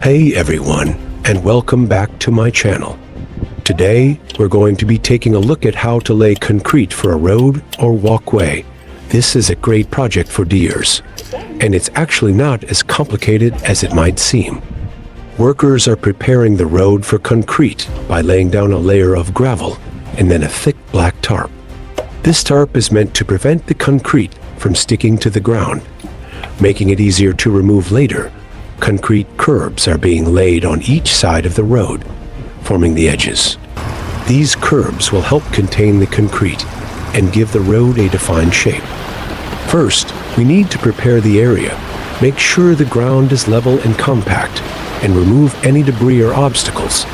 Hey everyone, and welcome back to my channel. Today, we're going to be taking a look at how to lay concrete for a road or walkway. This is a great project for deers, and it's actually not as complicated as it might seem. Workers are preparing the road for concrete by laying down a layer of gravel and then a thick black tarp. This tarp is meant to prevent the concrete from sticking to the ground, making it easier to remove later. Concrete curbs are being laid on each side of the road, forming the edges. These curbs will help contain the concrete and give the road a defined shape. First, we need to prepare the area. Make sure the ground is level and compact, and remove any debris or obstacles.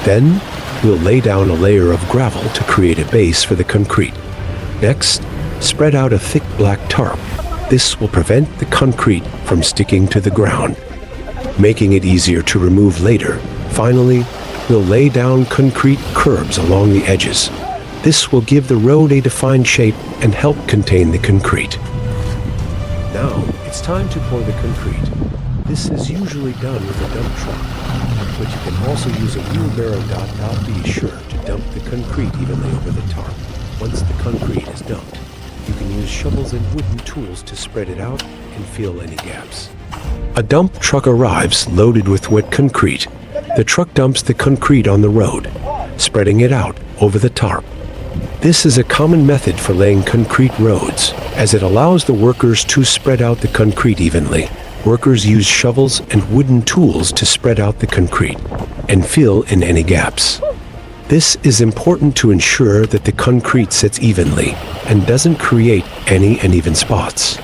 Then, we'll lay down a layer of gravel to create a base for the concrete. Next, spread out a thick black tarp. This will prevent the concrete from sticking to the ground, making it easier to remove later. Finally, we'll lay down concrete curbs along the edges. This will give the road a defined shape and help contain the concrete. Now, it's time to pour the concrete. This is usually done with a dump truck, but you can also use a wheelbarrow. Be sure to dump the concrete evenly over the tarp. Once the concrete is dumped, you can use shovels and wooden tools to spread it out and fill any gaps. A dump truck arrives loaded with wet concrete. The truck dumps the concrete on the road, spreading it out over the tarp. This is a common method for laying concrete roads, as it allows the workers to spread out the concrete evenly. Workers use shovels and wooden tools to spread out the concrete and fill in any gaps. This is important to ensure that the concrete sits evenly and doesn't create any uneven spots.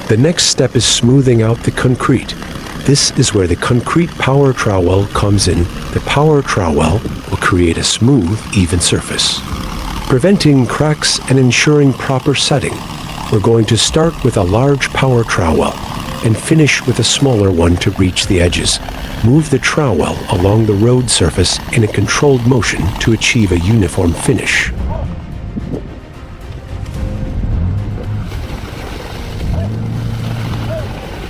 The next step is smoothing out the concrete. This is where the concrete power trowel comes in. The power trowel will create a smooth, even surface, preventing cracks and ensuring proper setting. We're going to start with a large power trowel and finish with a smaller one to reach the edges. Move the trowel along the road surface in a controlled motion to achieve a uniform finish.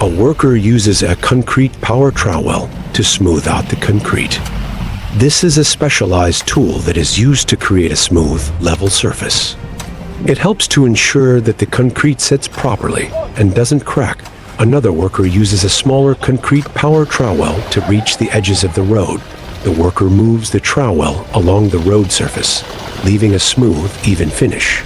A worker uses a concrete power trowel to smooth out the concrete. This is a specialized tool that is used to create a smooth, level surface. It helps to ensure that the concrete sits properly and doesn't crack. Another worker uses a smaller concrete power trowel to reach the edges of the road. The worker moves the trowel along the road surface, leaving a smooth, even finish.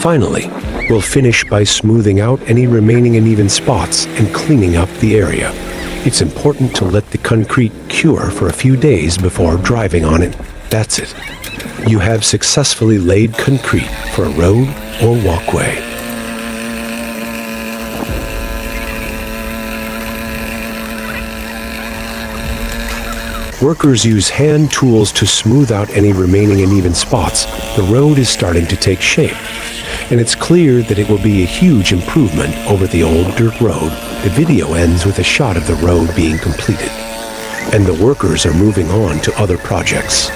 Finally, we'll finish by smoothing out any remaining uneven spots and cleaning up the area. It's important to let the concrete cure for a few days before driving on it. That's it. You have successfully laid concrete for a road or walkway. Workers use hand tools to smooth out any remaining uneven spots. The road is starting to take shape, and it's clear that it will be a huge improvement over the old dirt road. The video ends with a shot of the road being completed, and the workers are moving on to other projects.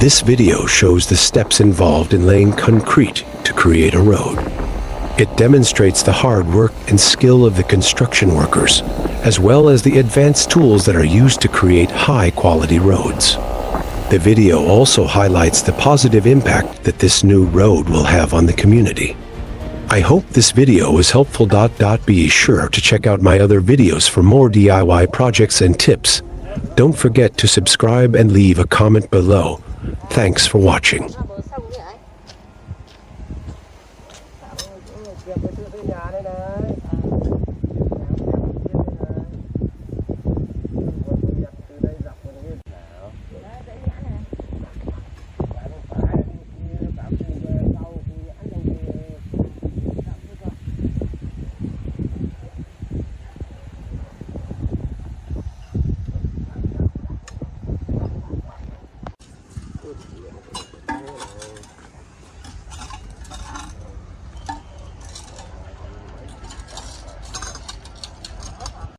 This video shows the steps involved in laying concrete to create a road. It demonstrates the hard work and skill of the construction workers, as well as the advanced tools that are used to create high-quality roads. The video also highlights the positive impact that this new road will have on the community. I hope this video was helpful. Be sure to check out my other videos for more DIY projects and tips. Don't forget to subscribe and leave a comment below. Thanks for watching.